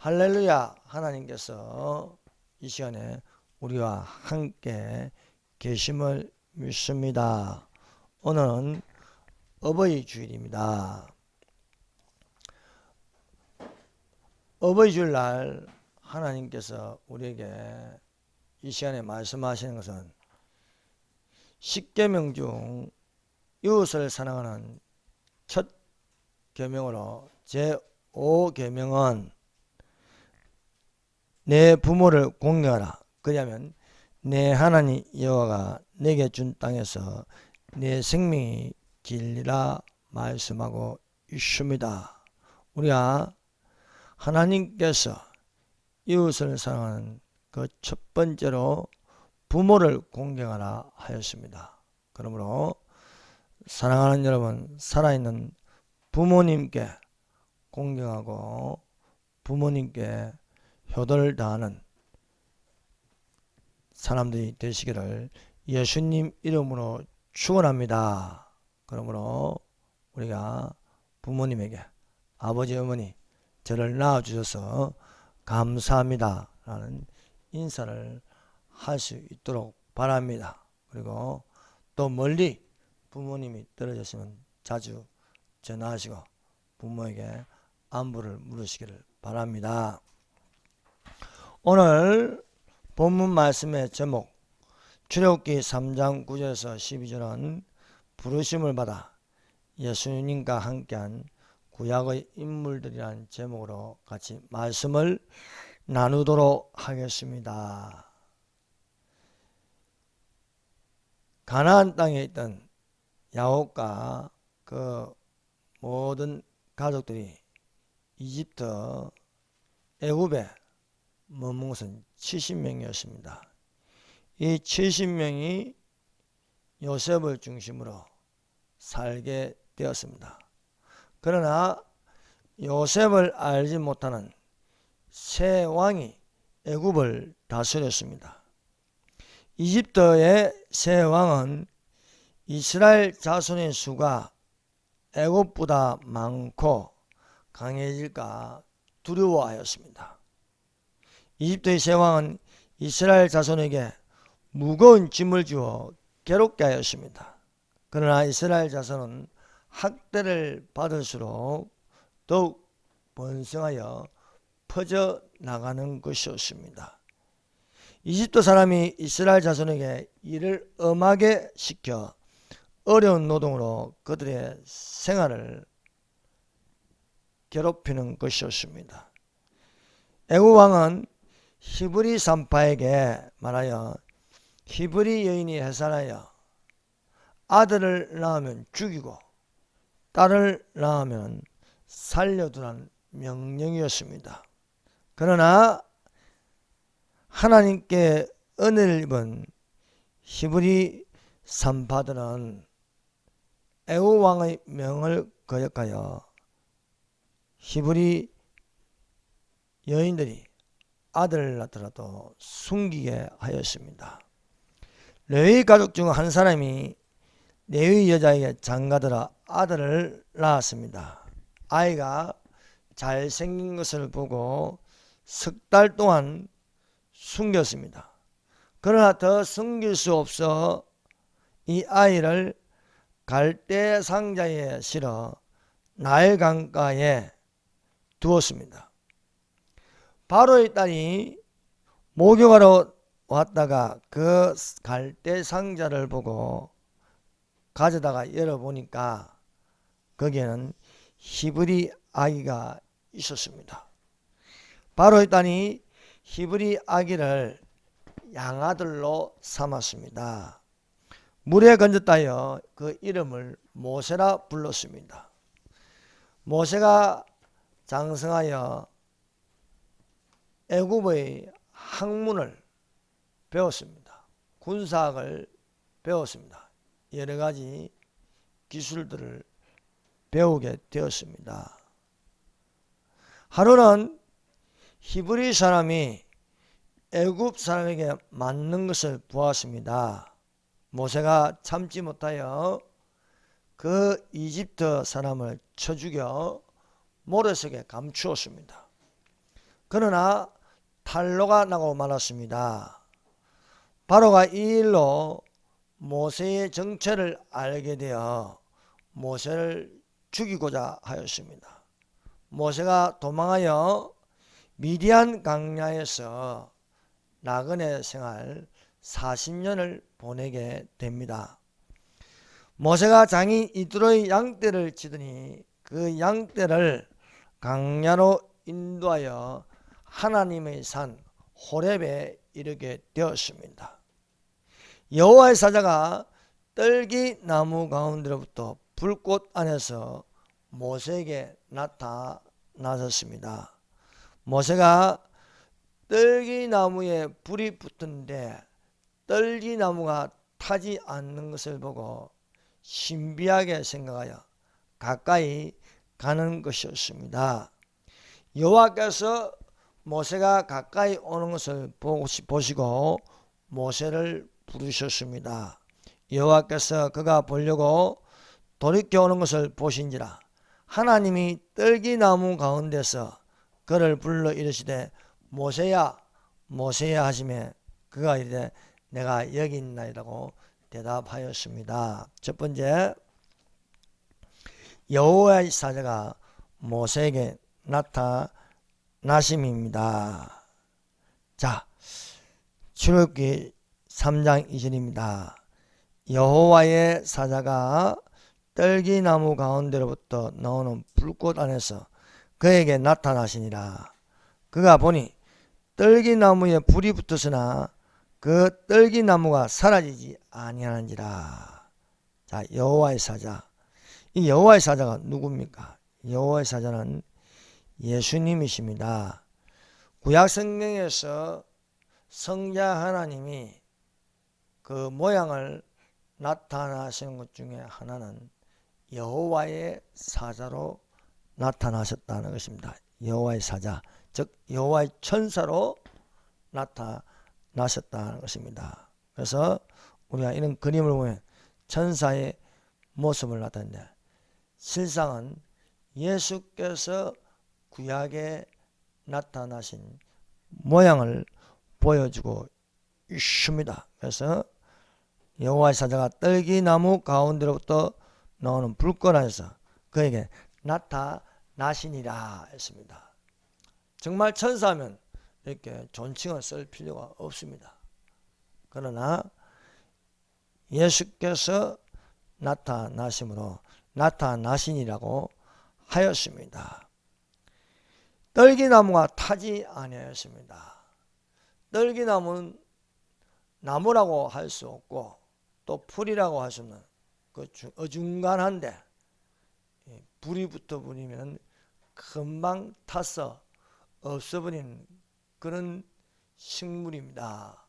할렐루야. 하나님께서 이 시간에 우리와 함께 계심을 믿습니다. 오늘은 어버이 주일입니다. 어버이 주일날 하나님께서 우리에게 이 시간에 말씀하시는 것은 십계명 중 이웃을 사랑하는 첫 계명으로 제5계명은 내 부모를 공경하라. 그러면 내 하나님 여호와가 내게 준 땅에서 내 생명이 길리라 말씀하고 있습니다. 우리가 하나님께서 이웃을 사랑하는 그 첫 번째로 부모를 공경하라 하였습니다. 그러므로 사랑하는 여러분, 살아있는 부모님께 공경하고 부모님께 효도를 다하는 사람들이 되시기를 예수님 이름으로 축원합니다. 그러므로 우리가 부모님에게 아버지 어머니 저를 낳아주셔서 감사합니다 라는 인사를 할 수 있도록 바랍니다. 그리고 또 멀리 부모님이 떨어졌으면 자주 전화하시고 부모에게 안부를 물으시기를 바랍니다. 오늘 본문 말씀의 제목 출애굽기 3장 9절에서 12절은 부르심을 받아 예수님과 함께한 구약의 인물들이라는 제목으로 같이 말씀을 나누도록 하겠습니다. 가나안 땅에 있던 야곱과 그 모든 가족들이 이집트 애굽에 머문 것은 70명이었습니다. 이 70명이 요셉을 중심으로 살게 되었습니다. 그러나 요셉을 알지 못하는 세 왕이 애굽을 다스렸습니다. 이집트의 세 왕은 이스라엘 자손의 수가 애굽보다 많고 강해질까 두려워하였습니다. 이집트의 세 왕은 이스라엘 자손에게 무거운 짐을 주어 괴롭게 하였습니다. 그러나 이스라엘 자손은 학대를 받을수록 더욱 번성하여 퍼져나가는 것이었습니다. 이집트 사람이 이스라엘 자손에게 일을 엄하게 시켜 어려운 노동으로 그들의 생활을 괴롭히는 것이었습니다. 애굽 왕은 히브리 산파에게 말하여 히브리 여인이 해산하여 아들을 낳으면 죽이고 딸을 낳으면 살려두라는 명령이었습니다. 그러나 하나님께 은혜를 입은 히브리 산파들은 애굽 왕의 명을 거역하여 히브리 여인들이 아들을 낳더라도 숨기게 하였습니다. 레위 가족 중 한 사람이 레위 여자에게 장가들어 아들을 낳았습니다. 아이가 잘생긴 것을 보고 석 달 동안 숨겼습니다. 그러나 더 숨길 수 없어 이 아이를 갈대 상자에 실어 나일 강가에 두었습니다. 바로의 딸이 목욕하러 왔다가 그 갈대 상자를 보고 가져다가 열어보니까 거기에는 히브리 아기가 있었습니다. 바로의 딸이 히브리 아기를 양아들로 삼았습니다. 물에 건졌다여 그 이름을 모세라 불렀습니다. 모세가 장성하여 애굽의 학문을 배웠습니다. 군사학을 배웠습니다. 여러 가지 기술들을 배우게 되었습니다. 하루는 히브리 사람이 애굽 사람에게 맞는 것을 보았습니다. 모세가 참지 못하여 그 이집트 사람을 쳐 죽여 모래석에 감추었습니다. 그러나 탈로가 나고 말았습니다. 바로가 이 일로 모세의 정체를 알게 되어 모세를 죽이고자 하였습니다. 모세가 도망하여 미디안 광야에서 나그네 생활 40년을 보내게 됩니다. 모세가 장인 이드로의 양떼를 치더니 그 양떼를 광야로 인도하여 하나님의 산 호렙에 이르게 되었습니다. 여호와의 사자가 떨기 나무 가운데로부터 불꽃 안에서 모세에게 나타나셨습니다. 모세가 떨기 나무에 불이 붙은데 떨기 나무가 타지 않는 것을 보고 신비하게 생각하여 가까이 가는 것이었습니다. 여호와께서 모세가 가까이 오는 것을 보시고 모세를 부르셨습니다. 여호와께서 그가 보려고 돌이켜 오는 것을 보신지라 하나님이 떨기나무 가운데서 그를 불러 이르시되 모세야 모세야 하시매 그가 이르되 내가 여기 있나이다고 대답하였습니다. 첫 번째, 여호와의 사자가 모세에게 나타나심입니다. 자, 출애굽기 3장 2절입니다. 여호와의 사자가 떨기나무 가운데로부터 나오는 불꽃 안에서 그에게 나타나시니라. 그가 보니 떨기나무에 불이 붙었으나 그 떨기나무가 사라지지 아니하는지라. 자, 여호와의 사자. 이 여호와의 사자가 누굽니까? 여호와의 사자는 예수님이십니다. 구약 성경에서 성자 하나님이 그 모양을 나타나시는 것 중에 하나는 여호와의 사자로 나타나셨다는 것입니다. 여호와의 사자, 즉 여호와의 천사로 나타나셨다는 것입니다. 그래서 우리가 이런 그림을 보면 천사의 모습을 나타내는데 실상은 예수께서 구약에 나타나신 모양을 보여주고 있습니다. 그래서 여호와의 사자가 떨기나무 가운데로부터 나오는 불꽃 안에서 그에게 나타나시니라 했습니다. 정말 천사하면 이렇게 존칭을 쓸 필요가 없습니다. 그러나 예수께서 나타나심으로 나타나시니라고 하였습니다. 떨기나무가 타지 아니하였습니다. 떨기나무는 나무라고 할 수 없고 또 풀이라고 할 수 없는 그 어중간한데 불이 붙어버리면 금방 타서 없어버리는 그런 식물입니다.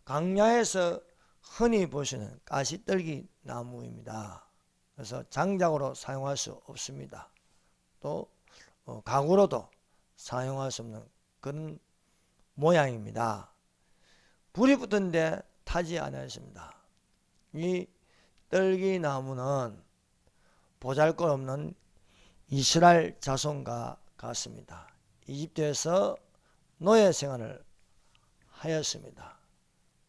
강야에서 흔히 보시는 가시떨기 나무입니다. 그래서 장작으로 사용할 수 없습니다. 또 가구로도 사용할 수 없는 그런 모양입니다. 불이 붙은데 타지 않았습니다. 이 떨기나무는 보잘것없는 이스라엘 자손과 같습니다. 이집트에서 노예 생활을 하였습니다.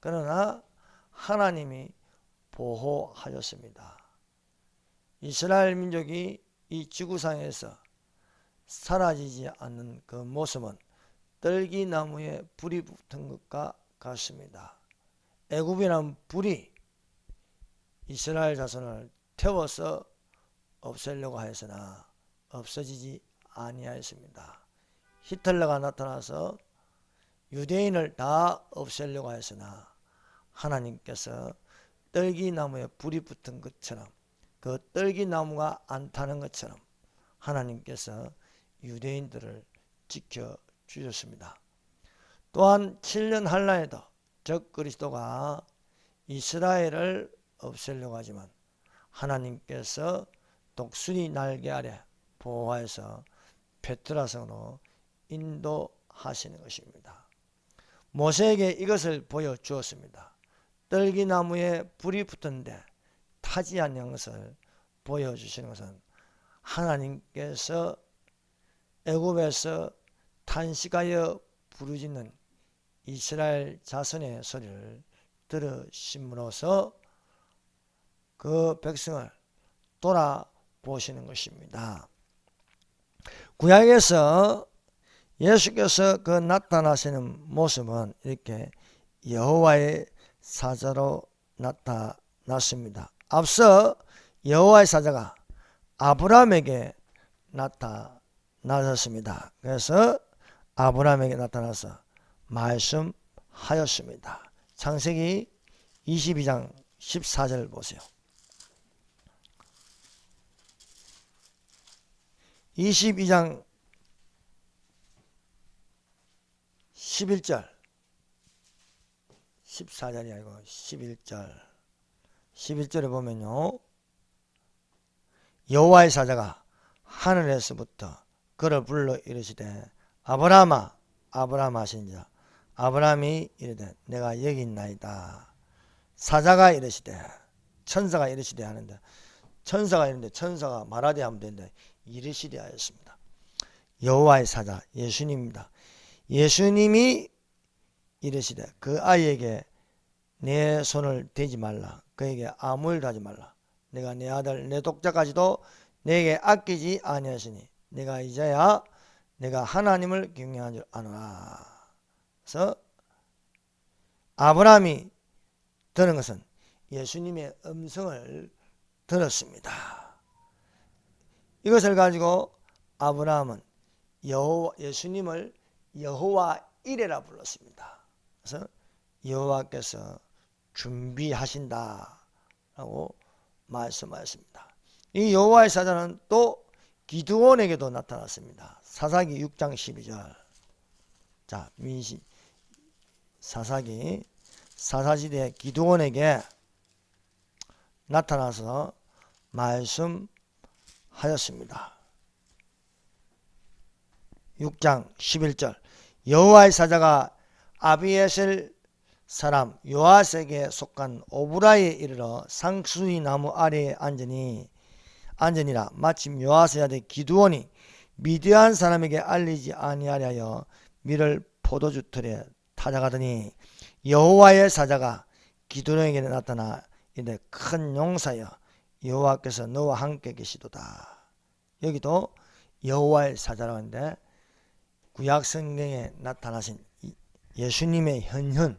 그러나 하나님이 보호하셨습니다. 이스라엘 민족이 이 지구상에서 사라지지 않는 그 모습은 떨기나무에 불이 붙은 것과 같습니다. 애굽이란 불이 이스라엘 자손을 태워서 없애려고 하였으나 없어지지 아니하였습니다. 히틀러가 나타나서 유대인을 다 없애려고 하였으나 하나님께서 떨기나무에 불이 붙은 것처럼 그 떨기나무가 안 타는 것처럼 하나님께서 유대인들을 지켜주셨습니다. 또한 7년 한란에도 적 그리스도가 이스라엘을 없애려고 하지만 하나님께서 독수리 날개 아래 보호하여서 페트라성으로 인도하시는 것입니다. 모세에게 이것을 보여주었습니다. 떨기나무에 불이 붙은데 타지 않는 것을 보여주시는 것은 하나님께서 애굽에서 탄식하여 부르짖는 이스라엘 자손의 소리를 들으심으로써 그 백성을 돌아보시는 것입니다. 구약에서 예수께서 그 나타나시는 모습은 이렇게 여호와의 사자로 나타났습니다. 앞서 여호와의 사자가 아브라함에게 나타나셨습니다. 그래서 아브라함에게 나타나서 말씀하였습니다. 창세기 22장 14절 보세요. 22장 11절 14절이 아니고 11절에 보면요, 여호와의 사자가 하늘에서부터 그를 불러 이르시되 아브라함아 아브라함 하신지라. 아브라함이 이르되 내가 여기 있나이다. 사자가 이르시되, 천사가 이르시되 하는데, 천사가 이르는데 천사가 말하되 하면 되는데 이르시되 하였습니다. 여호와의 사자 예수님입니다. 예수님이 이르시되 그 아이에게 내 손을 대지 말라. 그에게 아무 일도 하지 말라. 내가 내 아들 내 독자까지도 내게 아끼지 아니하시니 내가 이제야 내가 하나님을 경외한 줄 아노라. 그래서 아브라함이 들은 것은 예수님의 음성을 들었습니다. 이것을 가지고 아브라함은 예수님을 여호와 이레라 불렀습니다. 그래서 여호와께서 준비하신다라고 말씀하였습니다. 이 여호와의 사자는 또 기드온에게도 나타났습니다. 사사기 6장 12절. 자, 사사시대 기드온에게 나타나서 말씀하였습니다. 6장 11절. 여호와의 사자가 아비에셀 사람 요아스에게 속한 오브라에 이르러 상수리 나무 아래에 앉으니라. 마침 요아스의 아들 기드온이 미디안 사람에게 알리지 아니하려 밀을 포도주 틀에 타작하더니 여호와의 사자가 기드온에게 나타나 이르되 큰 용사여 여호와께서 너와 함께 계시도다. 여기도 여호와의 사자라고 하는데 구약 성경에 나타나신 예수님의 현현,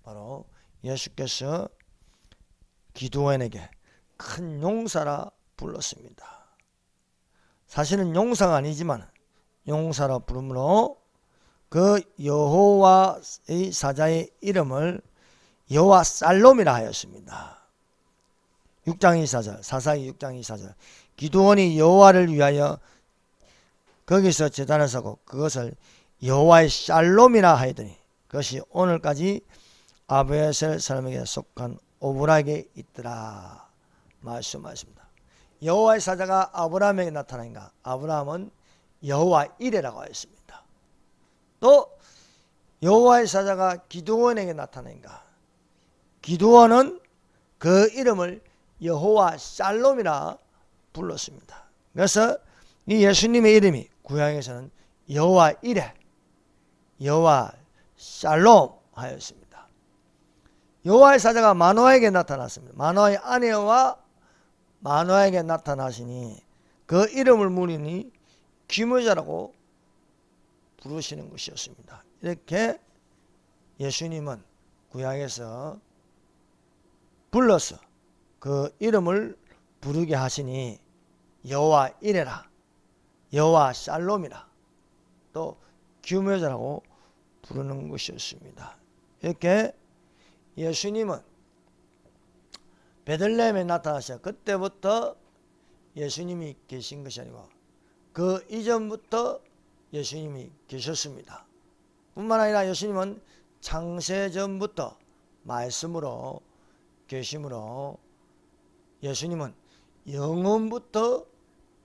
바로 예수께서 기드온에게 큰 용사라 불렀습니다. 사실은 용사가 아니지만 용사라 부르므로 그 여호와의 사자의 이름을 여호와 살롬이라 하였습니다. 6장 24절, 사사기 6장 24절. 기드온이 여호와를 위하여 거기서 제단을 서고 그것을 여호와의 샬롬이라 하더니 그것이 오늘까지 아비에셀 사람에게 속한 오브라에게 있더라 말씀하십니다. 여호와의 사자가 아브라함에게 나타나니까 아브라함은 여호와 이레라고 했습니다. 또 여호와의 사자가 기드온에게 나타나니까 기드온은 그 이름을 여호와 샬롬이라 불렀습니다. 그래서 이 예수님의 이름이 구약에서는 여호와 이레, 여호와 샬롬 하였습니다. 여호와의 사자가 마노아에게 나타났습니다. 마노아의 아내와 마노아에게 나타나시니 그 이름을 물으니 귀모자라고 부르시는 것이었습니다. 이렇게 예수님은 구약에서 불러서 그 이름을 부르게 하시니 여호와 이레라, 여호와 샬롬이라, 또 귀모자라고 부르는 것이었습니다. 이렇게 예수님은 베들레헴에 나타나셔 그때부터 예수님이 계신 것이 아니고 그 이전부터 예수님이 계셨습니다. 뿐만 아니라 예수님은 창세전부터 말씀으로 계심으로 예수님은 영원부터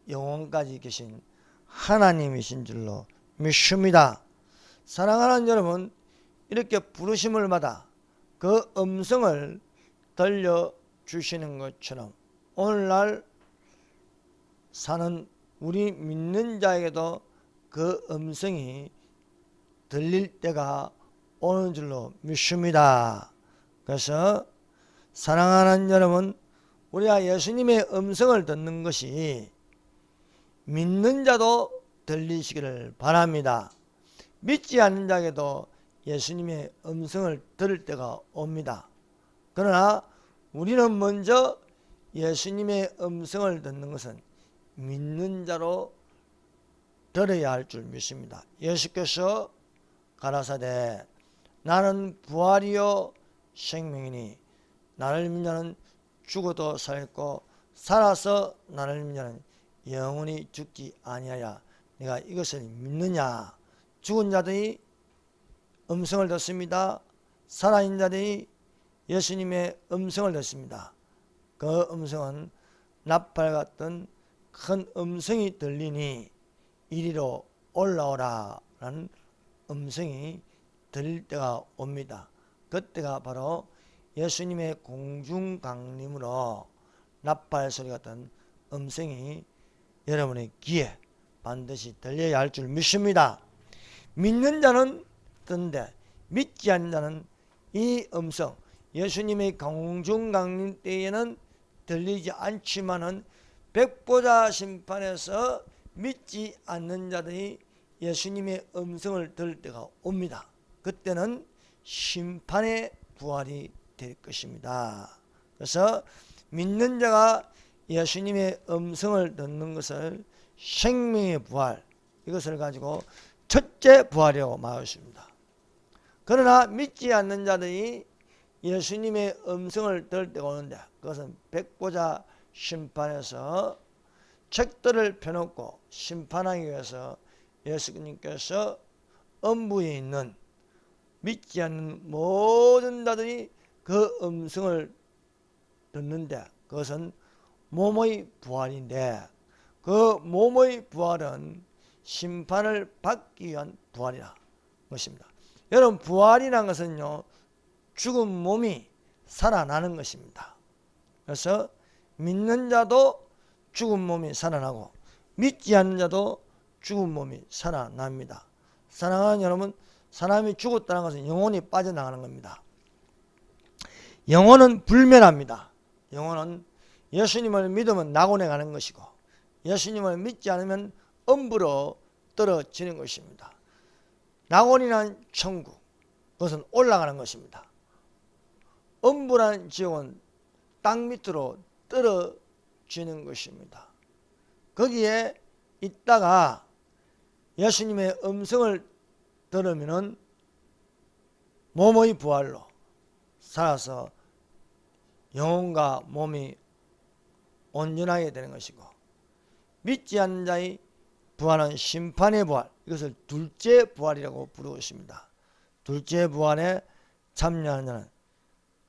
영원까지 계신 하나님이신 줄로 믿습니다. 사랑하는 여러분, 이렇게 부르심을 받아 그 음성을 들려주시는 것처럼 오늘날 사는 우리 믿는 자에게도 그 음성이 들릴 때가 오는 줄로 믿습니다. 그래서 사랑하는 여러분, 우리가 예수님의 음성을 듣는 것이 믿는 자도 들리시기를 바랍니다. 믿지 않는 자에게도 예수님의 음성을 들을 때가 옵니다. 그러나 우리는 먼저 예수님의 음성을 듣는 것은 믿는 자로 들어야 할 줄 믿습니다. 예수께서 가라사대 나는 부활이요 생명이니 나를 믿는 자는 죽어도 살고 살아서 나를 믿는 자는 영원히 죽지 아니하야. 내가 이것을 믿느냐? 죽은 자들이 음성을 듣습니다. 살아있는 자들이 예수님의 음성을 듣습니다. 그 음성은 나팔 같은 큰 음성이 들리니 이리로 올라오라 라는 음성이 들릴 때가 옵니다. 그때가 바로 예수님의 공중 강림으로 나팔 소리 같은 음성이 여러분의 귀에 반드시 들려야 할 줄 믿습니다. 믿는 자는 듣는데 믿지 않는 자는 이 음성, 예수님의 공중 강림 때에는 들리지 않지만은 백보자 심판에서 믿지 않는 자들이 예수님의 음성을 들을 때가 옵니다. 그때는 심판의 부활이 될 것입니다. 그래서 믿는 자가 예수님의 음성을 듣는 것을 생명의 부활, 이것을 가지고 첫째 부활이라고 말했습니다. 그러나 믿지 않는 자들이 예수님의 음성을 들을 때가 오는데 그것은 백보자 심판에서 책들을 펴놓고 심판하기 위해서 예수님께서 엄부에 있는 믿지 않는 모든 자들이 그 음성을 듣는데 그것은 몸의 부활인데 그 몸의 부활은 심판을 받기 위한 부활이라 것입니다. 여러분, 부활이라는 것은요, 죽은 몸이 살아나는 것입니다. 그래서 믿는 자도 죽은 몸이 살아나고 믿지 않는 자도 죽은 몸이 살아납니다. 사랑하는 여러분, 사람이 죽었다는 것은 영혼이 빠져나가는 겁니다. 영혼은 불멸합니다. 영혼은 예수님을 믿으면 낙원에 가는 것이고 예수님을 믿지 않으면 엄부로 떨어지는 것입니다. 낙원이란 천국, 그것은 올라가는 것입니다. 엄부란 지옥은 땅 밑으로 떨어지는 것입니다. 거기에 있다가 예수님의 음성을 들으면은 몸의 부활로 살아서 영혼과 몸이 온전하게 되는 것이고 믿지 않는 자의 부활은 심판의 부활, 이것을 둘째 부활이라고 부르고 있습니다. 둘째 부활에 참여하는 자는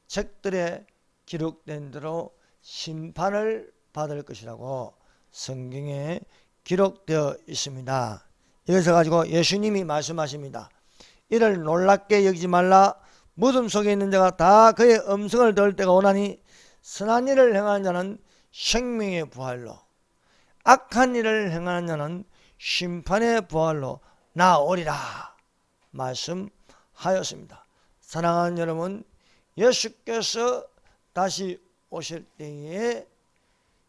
책들에 기록된 대로 심판을 받을 것이라고 성경에 기록되어 있습니다. 이것을 가지고 예수님이 말씀하십니다. 이를 놀랍게 여기지 말라. 무덤 속에 있는 자가 다 그의 음성을 들을 때가 오나니 선한 일을 행하는 자는 생명의 부활로 악한 일을 행하는 자는 심판의 부활로 나오리라 말씀하였습니다. 사랑하는 여러분, 예수께서 다시 오실 때에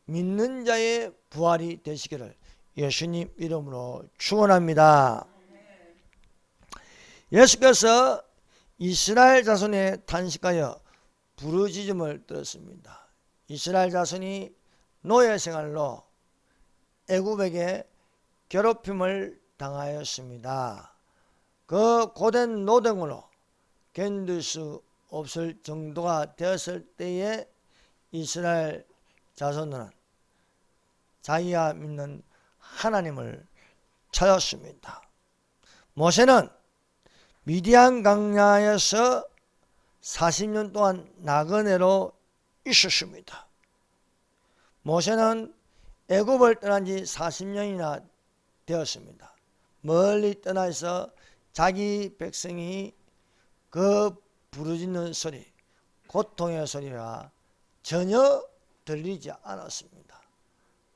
믿는 자의 부활이 되시기를 예수님 이름으로 축원합니다. 예수께서 이스라엘 자손의 탄식하여 부르짖음을 들었습니다. 이스라엘 자손이 노예 생활로 애굽에게 괴롭힘을 당하였습니다. 그 고된 노동으로 견딜 수 없을 정도가 되었을 때에 이스라엘 자손들은 자기가 믿는 하나님을 찾았습니다. 모세는 미디안 광야에서 40년 동안 나그네로 있었습니다. 모세는 애굽을 떠난 지 40년이나 되었습니다. 멀리 떠나 있어 자기 백성이 그 부르짖는 소리, 고통의 소리가 전혀 들리지 않았습니다.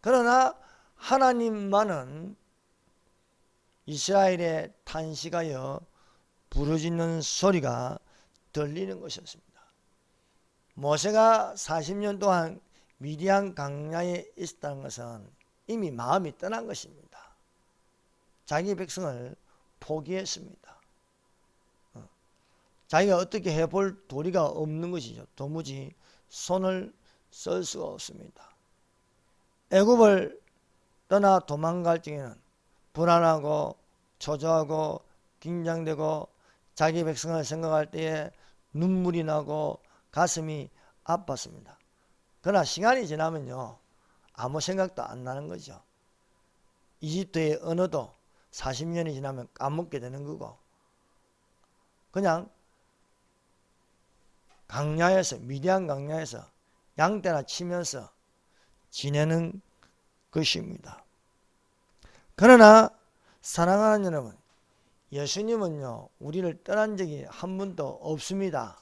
그러나 하나님만은 이스라엘의 탄식하여 부르짖는 소리가 들리는 것이었습니다. 모세가 40년 동안 미디안 광야에 있었다는 것은 이미 마음이 떠난 것입니다. 자기 백성을 포기했습니다. 자기가 어떻게 해볼 도리가 없는 것이죠. 도무지 손을 쓸 수가 없습니다. 애굽을 떠나 도망갈 적에는 불안하고 초조하고 긴장되고 자기 백성을 생각할 때에 눈물이 나고 가슴이 아팠습니다. 그러나 시간이 지나면요, 아무 생각도 안 나는 거죠. 이집트의 언어도 40년이 지나면 까먹게 되는 거고, 그냥 강야에서, 미디안 강야에서 양떼나 치면서 지내는 것입니다. 그러나 사랑하는 여러분, 예수님은요, 우리를 떠난 적이 한 번도 없습니다.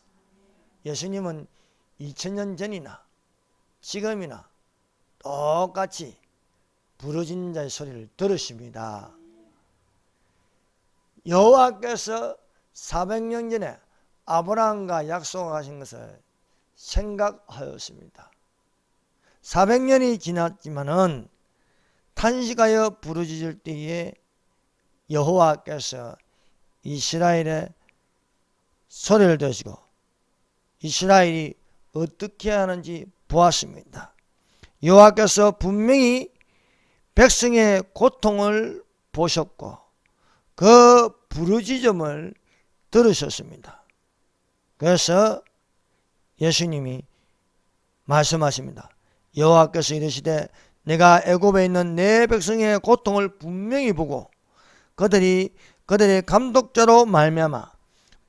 예수님은 2000년 전이나 지금이나 똑같이 부르짖는 자의 소리를 들으십니다. 여호와께서 400년 전에 아브라함과 약속하신 것을 생각하였습니다. 400년이 지났지만은 탄식하여 부르짖을 때에 여호와께서 이스라엘의 소리를 들으시고 이스라엘이 어떻게 하는지 보았습니다. 여호와께서 분명히 백성의 고통을 보셨고 그 부르짖음을 들으셨습니다. 그래서 예수님이 말씀하십니다. 여호와께서 이르시되 내가 애굽에 있는 내 백성의 고통을 분명히 보고 그들의 감독자로 말미암아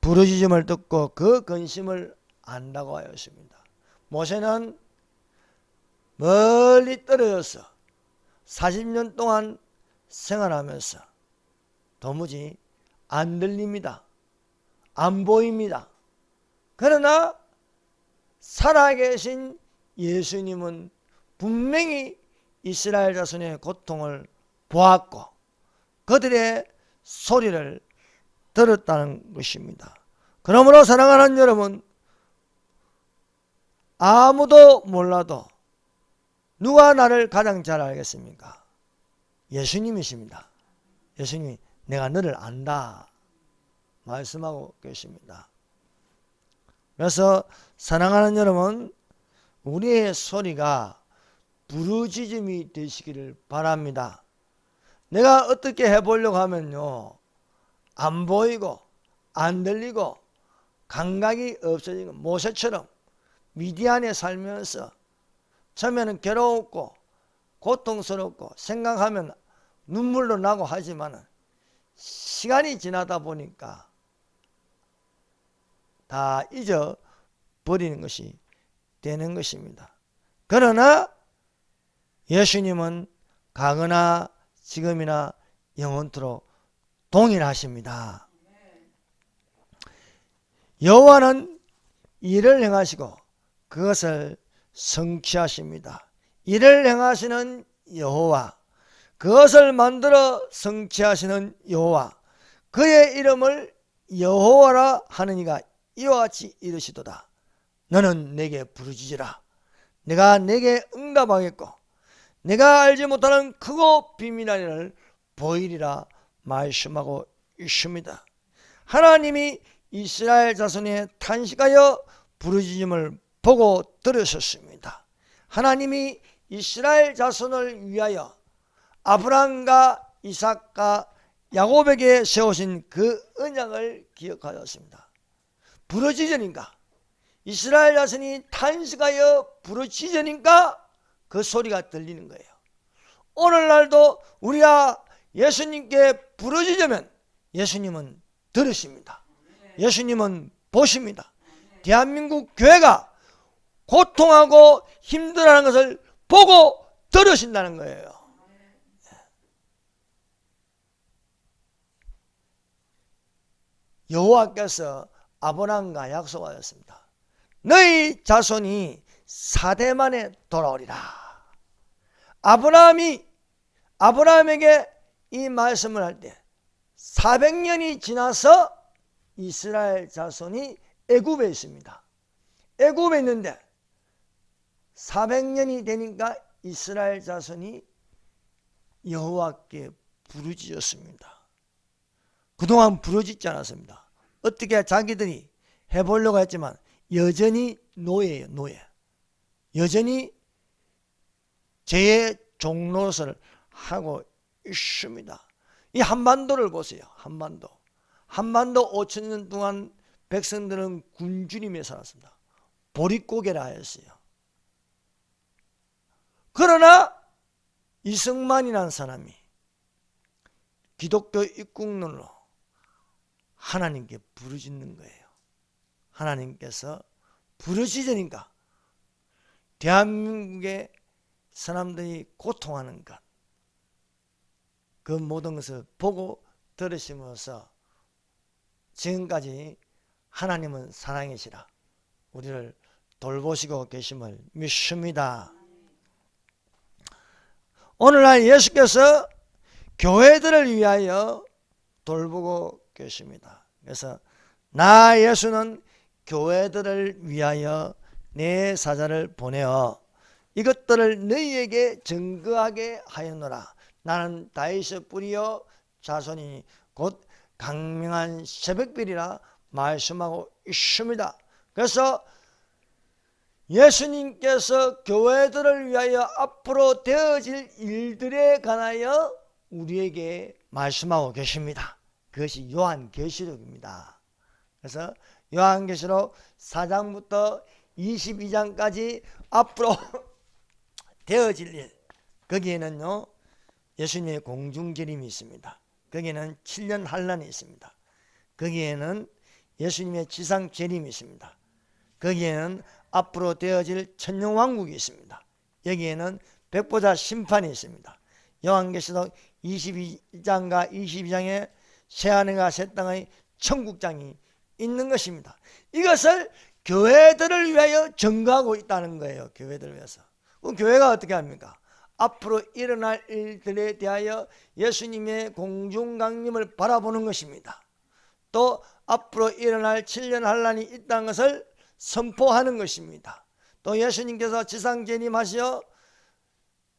부르짖음을 듣고 그 근심을 안다고 하였습니다. 모세는 멀리 떨어져서 40년 동안 생활하면서 도무지 안 들립니다. 안 보입니다. 그러나 살아계신 예수님은 분명히 이스라엘 자손의 고통을 보았고 그들의 소리를 들었다는 것입니다. 그러므로 사랑하는 여러분, 아무도 몰라도 누가 나를 가장 잘 알겠습니까? 예수님이십니다. 예수님이 내가 너를 안다 말씀하고 계십니다. 그래서 사랑하는 여러분, 우리의 소리가 부르짖음이 되시기를 바랍니다. 내가 어떻게 해보려고 하면요, 안 보이고 안 들리고 감각이 없어지고 모세처럼 미디안에 살면서 처음에는 괴로웠고 고통스럽고 생각하면 눈물도 나고 하지만 시간이 지나다 보니까 다 잊어버리는 것이 되는 것입니다. 그러나 예수님은 과거나 지금이나 영원토록 동일하십니다. 여호와는 일을 행하시고 그것을 성취하십니다. 일을 행하시는 여호와, 그것을 만들어 성취하시는 여호와, 그의 이름을 여호와라 하는 이가 이와 같이 이르시도다. 너는 내게 부르짖으라. 내가 내게 응답하겠고 내가 알지 못하는 크고 비밀한 일을 보이리라 말씀하고 있습니다. 하나님이 이스라엘 자손의 탄식하여 부르짖음을 보고 들으셨습니다. 하나님이 이스라엘 자손을 위하여 아브라함과 이삭과 야곱에게 세우신 그 언약을 기억하였습니다. 부르짖으니까, 이스라엘 자손이 탄식하여 부르짖으니까 그 소리가 들리는 거예요. 오늘날도 우리가 예수님께 부르짖으면 예수님은 들으십니다. 예수님은 보십니다. 대한민국 교회가 고통하고 힘들어하는 것을 보고 들으신다는 거예요. 여호와께서 아브라함과 약속하였습니다. 너희 자손이 4대 만에 돌아오리라. 아브라함이 아브라함에게 이 말씀을 할 때 400년이 지나서 이스라엘 자손이 애굽에 있습니다. 애굽에 있는데 400년이 되니까 이스라엘 자손이 여호와께 부르짖었습니다. 그동안 부르짖지 않았습니다. 어떻게 자기들이 해보려고 했지만 여전히 노예예요. 노예. 여전히 죄의 종노릇을 하고 있습니다. 이 한반도를 보세요. 한반도 5,000년 동안 백성들은 굶주림에 살았습니다. 보릿고개라 하였어요. 그러나 이승만이라는 사람이 기독교 입국론으로 하나님께 부르짖는 거예요. 하나님께서 부르짖으니까 대한민국의 사람들이 고통하는 것, 그 모든 것을 보고 들으시면서 지금까지 하나님은 사랑이시라 우리를 돌보시고 계심을 믿습니다. 오늘날 예수께서 교회들을 위하여 돌보고 계십니다. 그래서 나 예수는 교회들을 위하여 내 사자를 보내어 이것들을 너희에게 증거하게 하였노라. 나는 다윗의 뿌리요 자손이 곧 강명한 새벽별이라 말씀하고 있습니다. 그래서 예수님께서 교회들을 위하여 앞으로 되어질 일들에 관하여 우리에게 말씀하고 계십니다. 그것이 요한계시록입니다. 그래서 요한계시록 4장부터 22장까지 앞으로 되어질 일, 거기에는요 예수님의 공중재림이 있습니다. 거기에는 7년 환란이 있습니다. 거기에는 예수님의 지상재림이 있습니다. 거기에는 앞으로 되어질 천년왕국이 있습니다. 여기에는 백보자 심판이 있습니다. 요한계시록 22장과 22장에 새하늘과 새 땅의 천국장이 있는 것입니다. 이것을 교회들을 위하여 증거하고 있다는 거예요. 교회들을 위해서. 그럼 교회가 어떻게 합니까? 앞으로 일어날 일들에 대하여 예수님의 공중강림을 바라보는 것입니다. 또 앞으로 일어날 7년 환란이 있다는 것을 선포하는 것입니다. 또 예수님께서 지상재림하시어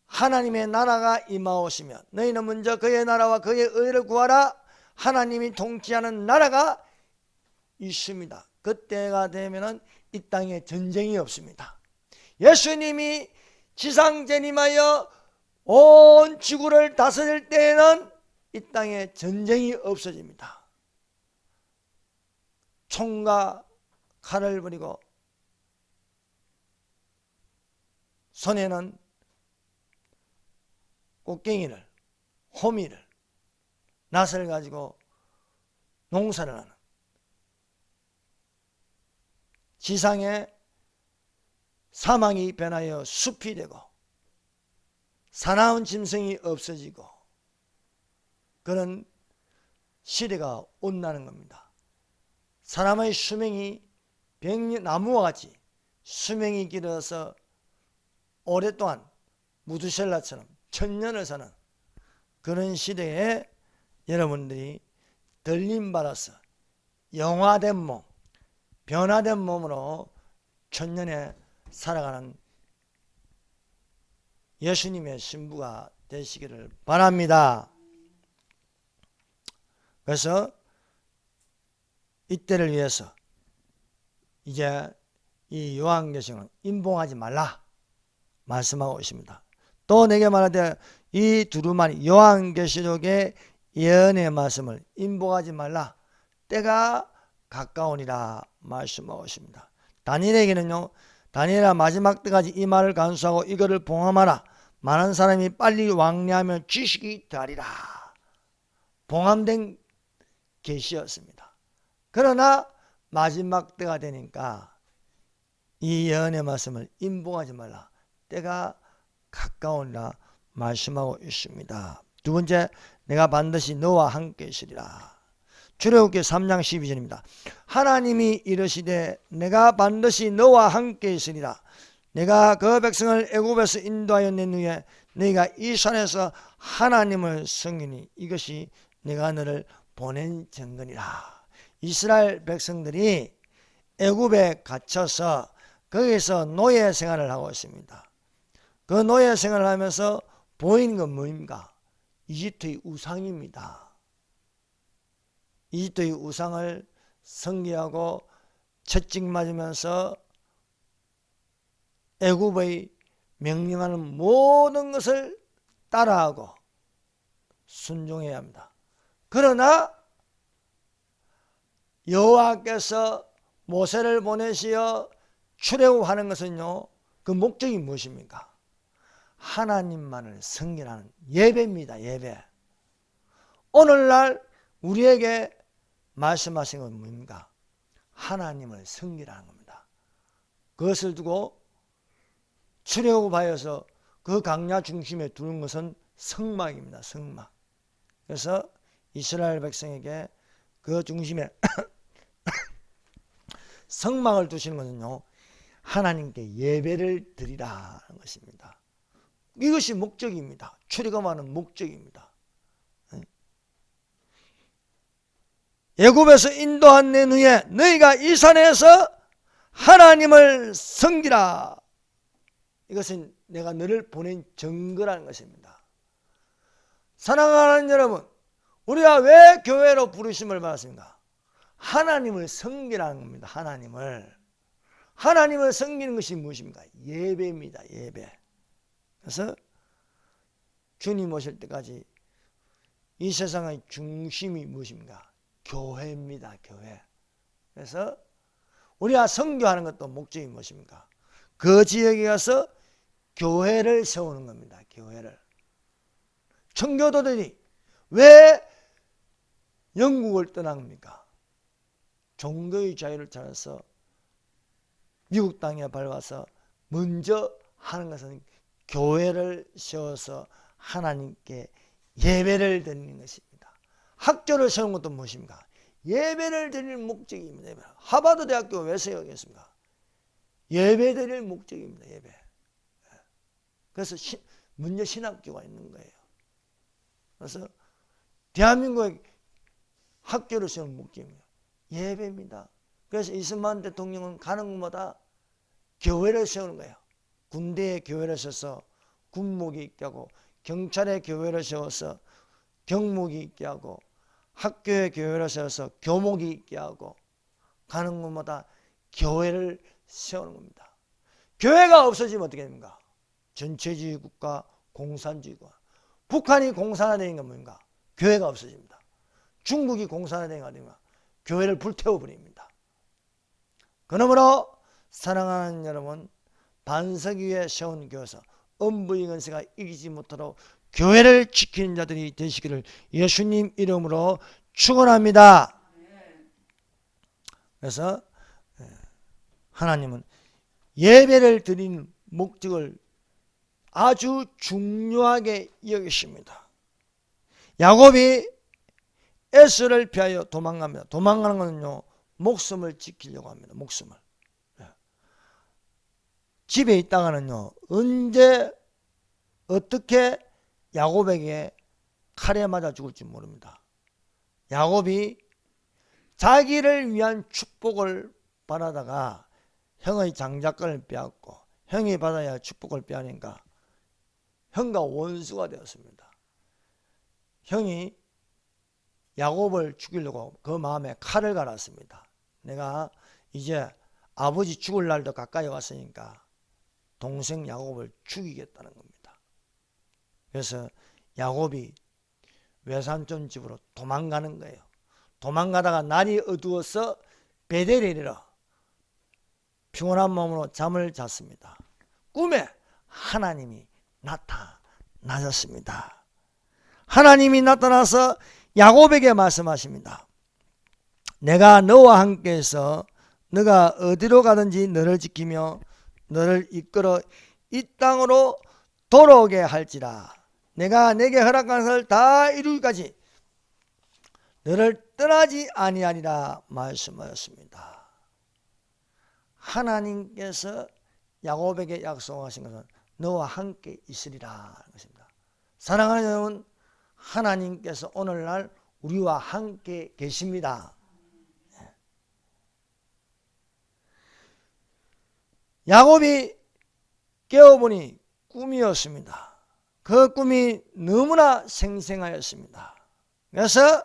하나님의 나라가 임하오시면 너희는 먼저 그의 나라와 그의 의를 구하라. 하나님이 통치하는 나라가 있습니다. 그때가 되면 이 땅에 전쟁이 없습니다. 예수님이 지상재림하여 온 지구를 다스릴 때에는 이 땅에 전쟁이 없어집니다. 총과 칼을 버리고 손에는 꽃갱이를, 호미를, 낫을 가지고 농사를 하는, 지상에 사막이 변하여 숲이 되고 사나운 짐승이 없어지고 그런 시대가 온다는 겁니다. 사람의 수명이 나무와 같이 수명이 길어서 오랫동안 무두셀라처럼 1000년을 사는 그런 시대에 여러분들이 들림받아서 영화된 몸, 변화된 몸으로 1000년에 살아가는 예수님의 신부가 되시기를 바랍니다. 그래서 이때를 위해서 이제 이 요한계시록은 임봉하지 말라 말씀하고 있습니다. 또 내게 말하되 이 두루마리 요한계시록의 예언의 말씀을 임봉하지 말라. 때가 가까우니라 말씀하고 있습니다. 다니엘에게는요, 다니엘아 마지막 때까지 이 말을 간수하고 이거를 봉함하라. 많은 사람이 빨리 왕래하면 지식이 더하리라. 봉함된 계시였습니다. 그러나 마지막 때가 되니까 이 예언의 말씀을 임봉하지 말라. 때가 가까우니라 말씀하고 있습니다. 두 번째, 내가 반드시 너와 함께 있으리라. 출애굽기 3장 12절입니다. 하나님이 이르시되 내가 반드시 너와 함께 있으리라. 내가 그 백성을 애굽에서 인도하여 낸 후에 너희가 이 산에서 하나님을 섬기니 이것이 내가 너를 보낸 증거니라. 이스라엘 백성들이 애굽에 갇혀서 거기서 노예 생활을 하고 있습니다. 그 노예 생활을 하면서 보이는 건 뭐입니까? 이집트의 우상입니다. 이집트의 우상을 섬기하고 채찍 맞으면서 애굽의 명령하는 모든 것을 따라하고 순종해야 합니다. 그러나 여호와께서 모세를 보내시어 출애굽하는 것은요, 그 목적이 무엇입니까? 하나님만을 섬기라는 예배입니다. 예배. 오늘날 우리에게 말씀하신 건 뭡니까? 하나님을 섬기라는 겁니다. 그것을 두고 출애굽하여서 그 광야 중심에 두는 것은 성막입니다. 성막. 그래서 이스라엘 백성에게 그 중심에 성막을 두시는 것은요, 하나님께 예배를 드리라는 것입니다. 이것이 목적입니다. 출애굽하는 목적입니다. 애굽에서 인도한 낸 후에 너희가 이 산에서 하나님을 섬기라. 이것은 내가 너를 보낸 증거라는 것입니다. 사랑하는 여러분, 우리가 왜 교회로 부르심을 받았습니까? 하나님을 섬기라는 겁니다. 하나님을 섬기는 것이 무엇입니까? 예배입니다. 예배. 그래서 주님 오실 때까지 이 세상의 중심이 무엇입니까? 교회입니다. 교회. 그래서 우리가 선교하는 것도 목적이 무엇입니까? 그 지역에 가서 교회를 세우는 겁니다. 교회를. 청교도들이 왜 영국을 떠난 겁니까? 종교의 자유를 찾아서 미국 땅에 밟아서 먼저 하는 것은 교회를 세워서 하나님께 예배를 드리는 것입니다. 학교를 세우는 것도 무엇입니까? 예배를 드리는 목적입니다. 하버드 대학교 왜 세우겠습니까? 예배 드릴 목적입니다. 예배. 그래서 문제 신학교가 있는 거예요. 그래서 대한민국의 학교를 세우는 목적입니다. 예배입니다. 그래서 이승만 대통령은 가는 곳마다 교회를 세우는 거예요. 군대에 교회를 세워서 군목이 있게 하고, 경찰에 교회를 세워서 경목이 있게 하고, 학교에 교회를 세워서 교목이 있게 하고, 가는 곳마다 교회를 세우는 겁니다. 교회가 없어지면 어떻게 됩니까? 전체주의 국가, 공산주의 국가. 북한이 공산화되는 건 뭡니까? 교회가 없어집니다. 중국이 공산화되는 건 뭡니까? 교회를 불태워버립니다. 그러므로 사랑하는 여러분, 반석 위에 세운 교회에서 음부의 권세가 이기지 못하도록 교회를 지키는 자들이 되시기를 예수님 이름으로 축원합니다. 그래서 하나님은 예배를 드리는 목적을 아주 중요하게 여기십니다. 야곱이 에서를 피하여 도망갑니다. 도망가는 것은요, 목숨을 지키려고 합니다. 목숨을. 집에 있다가는요, 언제 어떻게 야곱에게 칼에 맞아 죽을지 모릅니다. 야곱이 자기를 위한 축복을 바라다가 형의 장자권을 빼앗고, 형이 받아야 축복을 빼앗으니까 형과 원수가 되었습니다. 형이 야곱을 죽이려고 그 마음에 칼을 갈았습니다. 내가 이제 아버지 죽을 날도 가까이 왔으니까 동생 야곱을 죽이겠다는 겁니다. 그래서 야곱이 외삼촌 집으로 도망가는 거예요. 도망가다가 날이 어두워서 베델에 이르러 피곤한 마음으로 잠을 잤습니다. 꿈에 하나님이 나타나셨습니다. 하나님이 나타나서 야곱에게 말씀하십니다. 내가 너와 함께해서 너가 어디로 가든지 너를 지키며 너를 이끌어 이 땅으로 돌아오게 할지라. 내가 내게 허락한 것을 다 이루기까지 너를 떠나지 아니하리라 말씀하였습니다. 하나님께서 야곱에게 약속하신 것은 너와 함께 있으리라 하는 것입니다. 사랑하는 여러분, 하나님께서 오늘날 우리와 함께 계십니다. 야곱이 깨어보니 꿈이었습니다. 그 꿈이 너무나 생생하였습니다. 그래서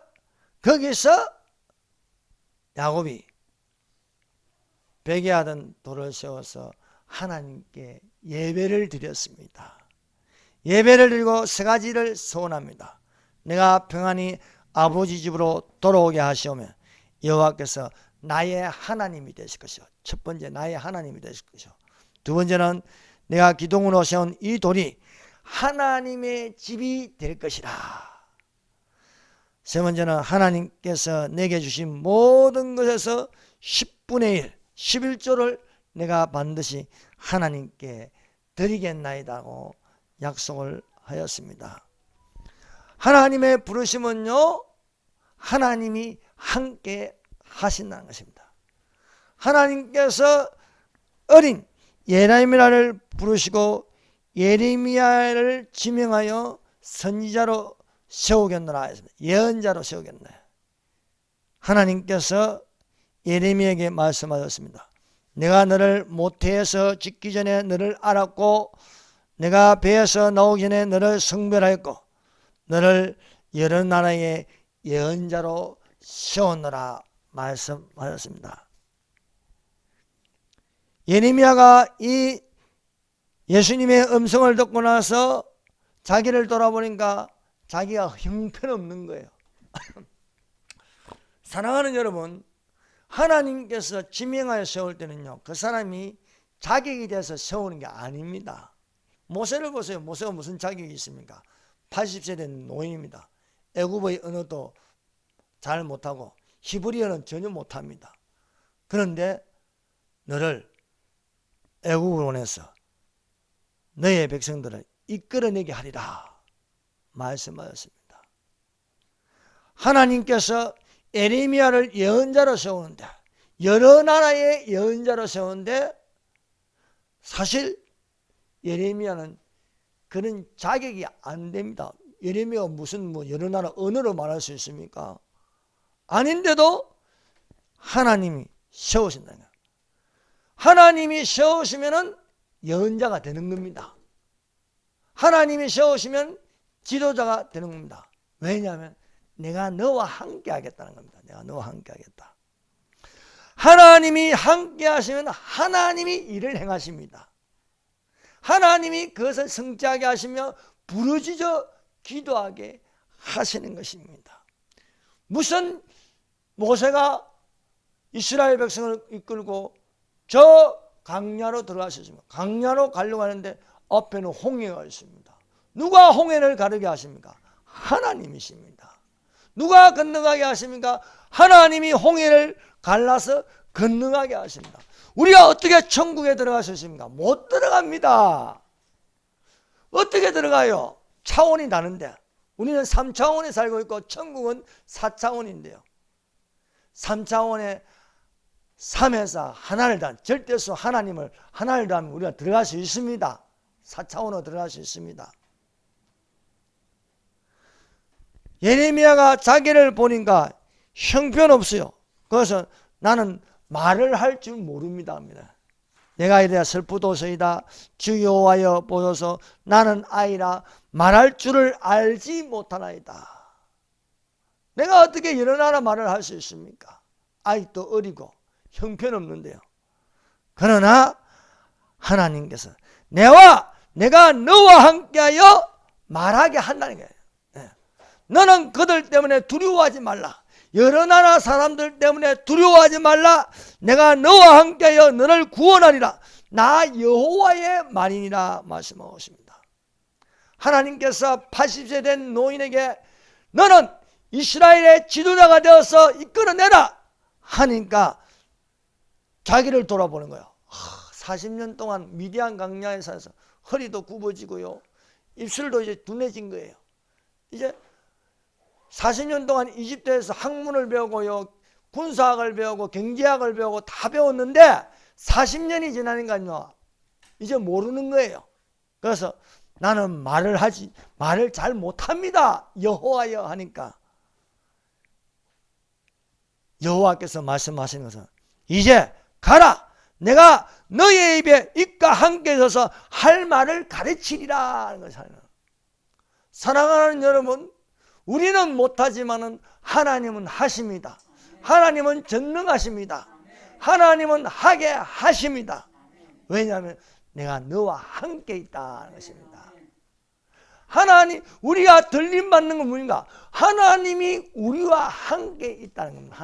거기서 야곱이 베개하던 돌을 세워서 하나님께 예배를 드렸습니다. 예배를 드리고 세 가지를 소원합니다. 내가 평안히 아버지 집으로 돌아오게 하시오며 여호와께서 나의 하나님이 되실 것이요. 첫 번째, 나의 하나님이 되실 것이요. 두 번째는 내가 기둥으로 세운 이 돌이 하나님의 집이 될 것이라. 세 번째는 하나님께서 내게 주신 모든 것에서 10분의 1, 11조를 내가 반드시 하나님께 드리겠나이다고 약속을 하였습니다. 하나님의 부르심은요, 하나님이 함께 하신다는 것입니다. 하나님께서 어린 예레미야를 부르시고 예레미야를 지명하여 선지자로 세우겠노라 했습니다. 예언자로 세우겠네. 하나님께서 예레미야에게 말씀하셨습니다. 내가 너를 모태에서 짓기 전에 너를 알았고 내가 배에서 나오기 전에 너를 성별하였고 너를 여러 나라의 예언자로 세웠노라 말씀하셨습니다. 예레미야가 이 예수님의 음성을 듣고 나서 자기를 돌아보니까 자기가 형편없는 거예요. 사랑하는 여러분, 하나님께서 지명하여 세울 때는요, 그 사람이 자격이 돼서 세우는 게 아닙니다. 모세를 보세요. 모세가 무슨 자격이 있습니까? 80세 된 노인입니다. 애굽의 언어도 잘 못하고 히브리어는 전혀 못합니다. 그런데 너를 애굽으로 보내서 너의 백성들을 이끌어내게 하리라 말씀하셨습니다. 하나님께서 예레미야를 예언자로 세우는데, 여러 나라의 예언자로 세우는데, 사실 예레미야는 그런 자격이 안 됩니다. 예레미야가 무슨 여러 나라 언어로 말할 수 있습니까? 아닌데도 하나님이 세우신다는 거예요. 하나님이 세우시면은 예언자가 되는 겁니다. 하나님이 세우시면 지도자가 되는 겁니다. 왜냐하면 내가 너와 함께 하겠다는 겁니다. 내가 너와 함께 하겠다. 하나님이 함께 하시면 하나님이 일을 행하십니다. 하나님이 그것을 성취하게 하시며 부르짖어 기도하게 하시는 것입니다. 무슨 모세가 이스라엘 백성을 이끌고 저 강야로 들어가셨습니다. 강야로 가려고 하는데 앞에는 홍해가 있습니다. 누가 홍해를 가르게 하십니까? 하나님이십니다. 누가 건너가게 하십니까? 하나님이 홍해를 갈라서 건너가게 하십니다. 우리가 어떻게 천국에 들어갈 수 있습니까? 못 들어갑니다. 어떻게 들어가요? 차원이 다른데 우리는 3차원에 살고 있고 천국은 4차원인데요. 3차원에 3에서 하나를 단 절대수 하나님을 하나를 단 우리가 들어갈 수 있습니다. 4차원으로 들어갈 수 있습니다. 예레미야가 자기를 보니까 형편없어요. 그래서 나는 말을 할 줄 모릅니다. 내가 이래야 슬프도소이다. 주 여호와여 보소서 나는 아이라 말할 줄을 알지 못하나이다. 내가 어떻게 여러 나라 말을 할 수 있습니까? 아직도 어리고 형편없는데요. 그러나 하나님께서 내가 너와 함께하여 말하게 한다는 거예요. 너는 그들 때문에 두려워하지 말라. 여러 나라 사람들 때문에 두려워하지 말라. 내가 너와 함께하여 너를 구원하리라. 나 여호와의 말이니라 말씀하십니다. 하나님께서 80세 된 노인에게 너는 이스라엘의 지도자가 되어서 이끌어내라 하니까 자기를 돌아보는 거예요. 40년 동안 미디안 강야에 살아서 허리도 굽어지고요. 입술도 이제 둔해진 거예요. 이제 40년 동안 이집트에서 학문을 배우고요. 군사학을 배우고 경제학을 배우고 다 배웠는데 40년이 지나니까요. 이제 모르는 거예요. 그래서 나는 말을 잘 못합니다. 여호와여 하니까 여호와께서 말씀하시는 것은 이제 가라, 내가 너의 입에 입과 함께 서서 할 말을 가르치리라 하는 것을. 사랑하는 여러분, 우리는 못하지만은 하나님은 하십니다. 하나님은 전능하십니다. 하나님은 하게 하십니다. 왜냐하면 내가 너와 함께 있다는 것입니다. 하나님, 우리가 들림 받는 건 뭔가? 하나님이 우리와 함께 있다는 겁니다.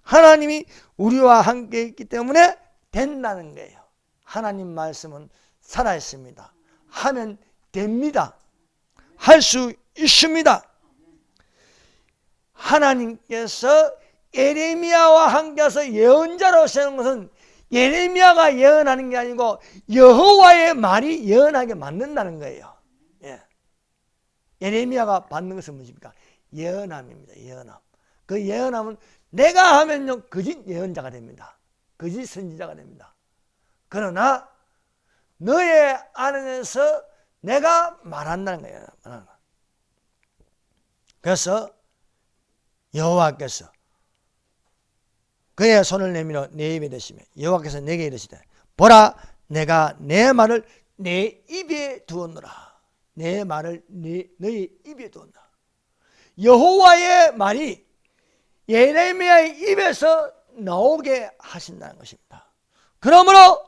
하나님이 우리와 함께 있기 때문에 된다는 거예요. 하나님 말씀은 살아있습니다. 하면 됩니다. 할 수 있습니다. 하나님께서 예레미야와 함께해서 예언자로 세운 것은 예레미야가 예언하는 게 아니고 여호와의 말이 예언하게 만든다는 거예요. 예. 예레미야가 받는 것은 무엇입니까? 예언함입니다. 예언함. 그 예언함은 내가 하면요 거짓 예언자가 됩니다. 거짓 선지자가 됩니다. 그러나 너의 안에서 내가 말한다는 거예요. 그래서 여호와께서 그의 손을 내밀어 내 입에 대시며 여호와께서 내게 이르시되 보라, 내가 내 말을 내 입에 두었노라. 내 말을 너의 입에 두었노라. 여호와의 말이 예레미야의 입에서 나오게 하신다는 것입니다. 그러므로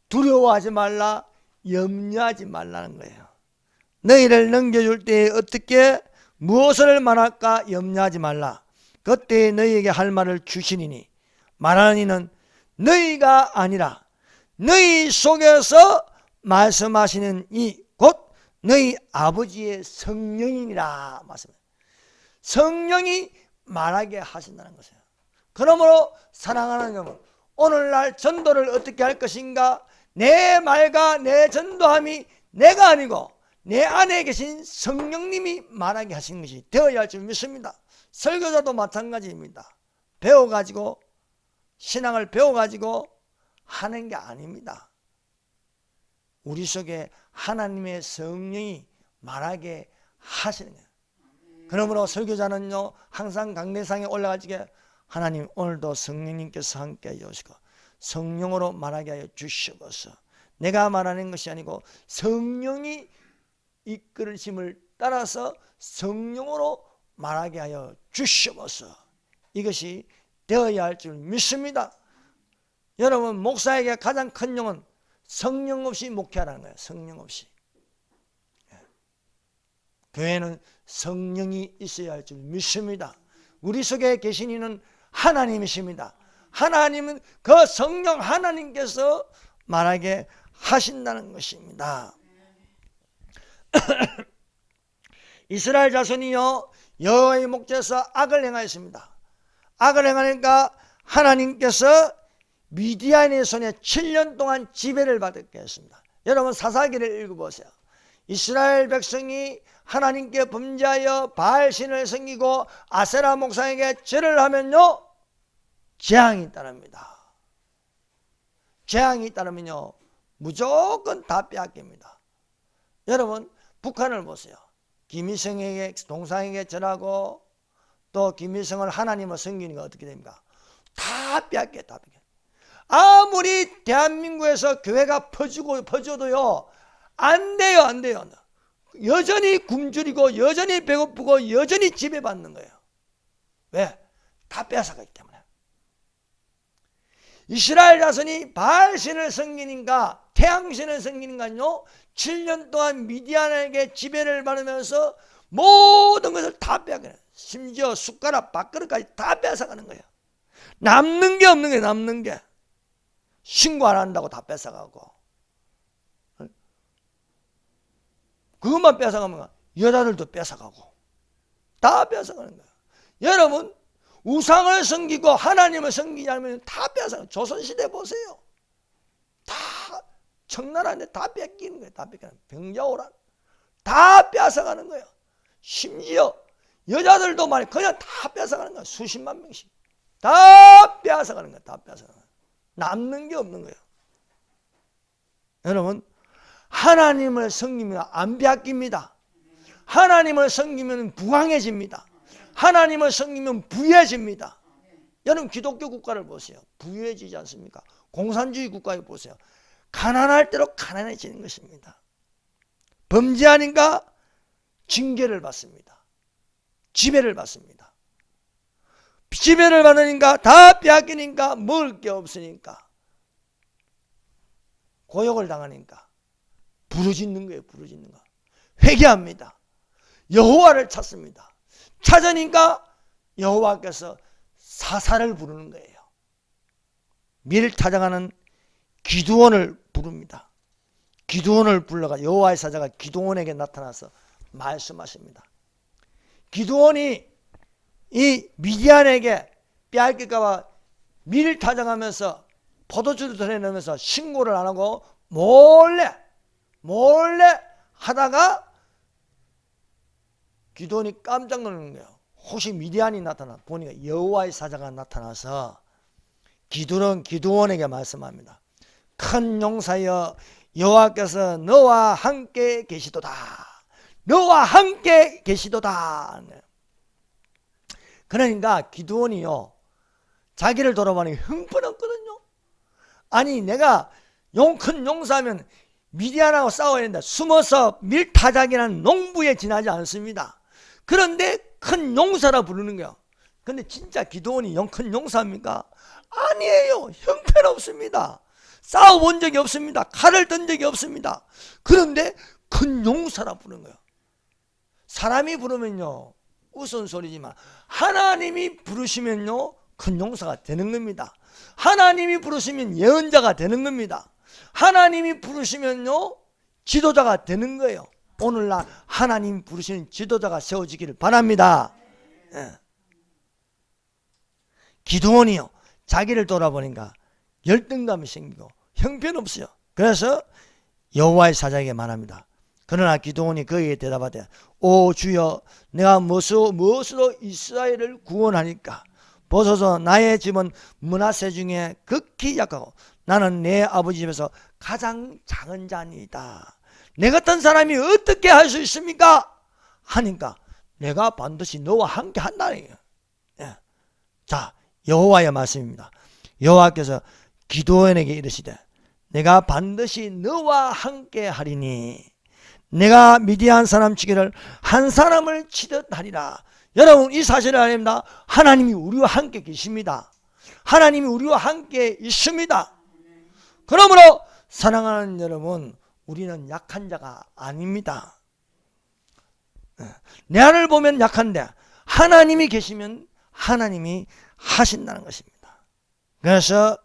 두려워하지 말라, 염려하지 말라는 거예요. 너희를 넘겨줄 때에 어떻게 무엇을 말할까 염려하지 말라. 그때 너희에게 할 말을 주시리니 말하는 이는 너희가 아니라 너희 속에서 말씀하시는 이 곧 너희 아버지의 성령이니라. 말씀합니다. 성령이 말하게 하신다는 것이에요. 그러므로 사랑하는 여러분, 오늘날 전도를 어떻게 할 것인가? 내 말과 내 전도함이 내가 아니고 내 안에 계신 성령님이 말하게 하신 것이 되어야 할 줄 믿습니다. 설교자도 마찬가지입니다. 배워가지고 신앙을 배워가지고 하는 게 아닙니다. 우리 속에 하나님의 성령이 말하게 하시는 거예요. 그러므로 설교자는요 항상 강대상에 올라가지게 하나님 오늘도 성령님께서 함께 하시고 성령으로 말하게 하여 주시옵소서. 내가 말하는 것이 아니고 성령이 이끌으심을 따라서 성령으로 말하게 하여 주시옵소서. 이것이 되어야 할 줄 믿습니다. 여러분, 목사에게 가장 큰 용은 성령 없이 목회하라는 거예요. 성령 없이. 교회는 성령이 있어야 할 줄 믿습니다. 우리 속에 계신 이는 하나님이십니다. 하나님은 그 성령 하나님께서 말하게 하신다는 것입니다. 이스라엘 자손이요 여호와의 목전에서 악을 행하였습니다. 악을 행하니까 하나님께서 미디안의 손에 7년 동안 지배를 받게 했습니다. 여러분 사사기를 읽어보세요. 이스라엘 백성이 하나님께 범죄하여 바알신을 섬기고 아세라 목상에게 절을 하면요 재앙이 따릅니다. 재앙이 따르면요 무조건 다 빼앗깁니다. 여러분 북한을 보세요. 김일성에게 동상에게 절하고 또 김일성을 하나님을 섬기니까 어떻게 됩니까? 다 빼앗겨. 다 빼앗겨. 아무리 대한민국에서 교회가 퍼져도요 안 돼요. 안 돼요. 여전히 굶주리고 여전히 배고프고 여전히 지배받는 거예요. 왜? 다 뺏어가기 때문에. 이스라엘 자손이 바알신을 섬기니까 태양신을 섬기니까요 7년 동안 미디안에게 지배를 받으면서 모든 것을 다 빼앗겨요. 심지어 숟가락 밥그릇까지 다 뺏어가는 거예요. 남는 게 없는 거예요. 남는 게. 신고 안 한다고 다 뺏어가고 그것만 뺏어가면 여자들도 뺏어가고 다 뺏어가는 거예요. 여러분 우상을 섬기고 하나님을 섬기지 않으면 다 뺏어가요. 조선시대 보세요. 다 청나라인데 다 뺏기는 거예요. 다 뺏기는 거예요. 병자호란 다 뺏어가는 거예요. 심지어 여자들도 말이에요. 그냥 다 뺏어가는 거예요. 수십만 명씩 다 뺏어가는 거예요. 다 뺏어가는 거예요. 남는 게 없는 거예요. 여러분 하나님을 섬기면 안 빼앗깁니다. 하나님을 섬기면 부강해집니다. 하나님을 섬기면 부유해집니다. 여러분 기독교 국가를 보세요. 부유해지지 않습니까? 공산주의 국가에 보세요. 가난할 대로 가난해지는 것입니다. 범죄하니까 징계를 받습니다. 지배를 받습니다. 지배를 받으니까 다 빼앗기니까 먹을 게 없으니까 고역을 당하니까 부르짖는 거예요. 부르짖는 거. 회개합니다. 여호와를 찾습니다. 찾으니까 여호와께서 사사를 부르는 거예요. 미를 찾아가는 기드온을 부릅니다. 기드온을 불러가 여호와의 사자가 기드온에게 나타나서 말씀하십니다. 기드온이 이 미디안에게 빼앗길까 봐 미를 찾아가면서 포도주를 덜어내면서 신고를 안 하고 몰래 하다가 기드온이 깜짝 놀란 거예요. 혹시 미디안이 나타나 보니까 여호와의 사자가 나타나서 기드온에게 말씀합니다. 큰 용사여 여호와께서 너와 함께 계시도다. 너와 함께 계시도다. 그러니까 기드온이요 자기를 돌아보니 형편없거든요. 아니 내가 큰 용사면 미디안하고 싸워야 된다. 숨어서 밀타작이라는 농부에 지나지 않습니다. 그런데 큰 용사라 부르는 거야. 근데 진짜 기드온이 큰 용사입니까? 아니에요. 형편없습니다. 싸워본 적이 없습니다. 칼을 든 적이 없습니다. 그런데 큰 용사라 부르는 거예요. 사람이 부르면요 우스운소리지만 하나님이 부르시면요 큰 용사가 되는 겁니다. 하나님이 부르시면 예언자가 되는 겁니다. 하나님이 부르시면요 지도자가 되는 거예요. 오늘날 하나님 부르시는 지도자가 세워지기를 바랍니다. 예. 기드온이요 자기를 돌아보니까 열등감이 생기고 형편없어요. 그래서 여호와의 사자에게 말합니다. 그러나 기드온이 그에게 대답하되 오 주여 내가 무엇으로 이스라엘을 구원하니까 보소서 나의 집은 므낫세 중에 극히 약하고 나는 내 아버지 집에서 가장 작은 자니이다. 내 같은 사람이 어떻게 할 수 있습니까? 하니까 내가 반드시 너와 함께 한다는 거예요. 예. 자 여호와의 말씀입니다. 여호와께서 기드온에게 이르시되 내가 반드시 너와 함께 하리니 내가 미디안 사람 치기를 한 사람을 치듯 하리라. 여러분 이 사실을 아닙니다. 하나님이 우리와 함께 계십니다. 하나님이 우리와 함께 있습니다. 그러므로 사랑하는 여러분 우리는 약한 자가 아닙니다. 내 안을 보면 약한데 하나님이 계시면 하나님이 하신다는 것입니다. 그래서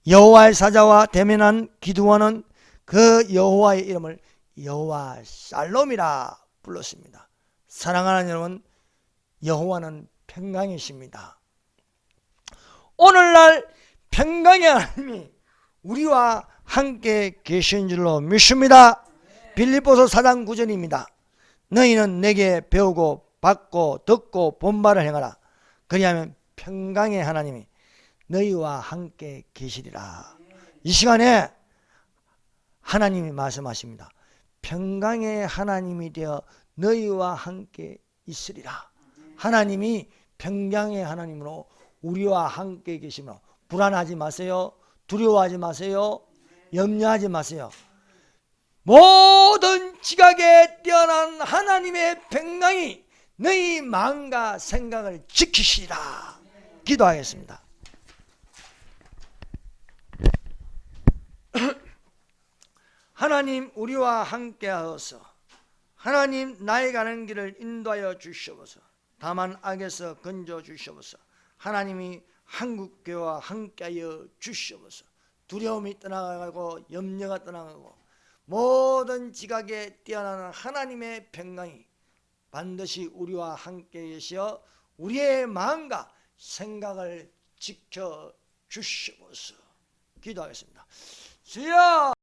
여호와의 사자와 대면한 기드온은 그 여호와의 이름을 여호와 샬롬이라 불렀습니다. 사랑하는 여러분 여호와는 평강이십니다. 오늘날 평강의 하나님이 우리와 함께 계신 줄로 믿습니다. 빌립보서 4장 9절입니다. 너희는 내게 배우고 받고 듣고 본 바를 행하라. 그리하면 평강의 하나님이 너희와 함께 계시리라. 이 시간에 하나님이 말씀하십니다. 평강의 하나님이 되어 너희와 함께 있으리라. 하나님이 평강의 하나님으로 우리와 함께 계시므로 불안하지 마세요. 두려워하지 마세요. 염려하지 마세요. 모든 지각에 뛰어난 하나님의 평강이 너희 마음과 생각을 지키시리라. 기도하겠습니다. 하나님 우리와 함께 하옵소서. 하나님 나의 가는 길을 인도하여 주시옵소서. 다만 악에서 건져 주시옵소서. 하나님이 한국교회와 함께하여 주시옵소서. 두려움이 떠나가고 염려가 떠나가고 모든 지각에 뛰어나는 하나님의 평강이 반드시 우리와 함께 계시어 우리의 마음과 생각을 지켜 주시옵소서. 기도하겠습니다. 주여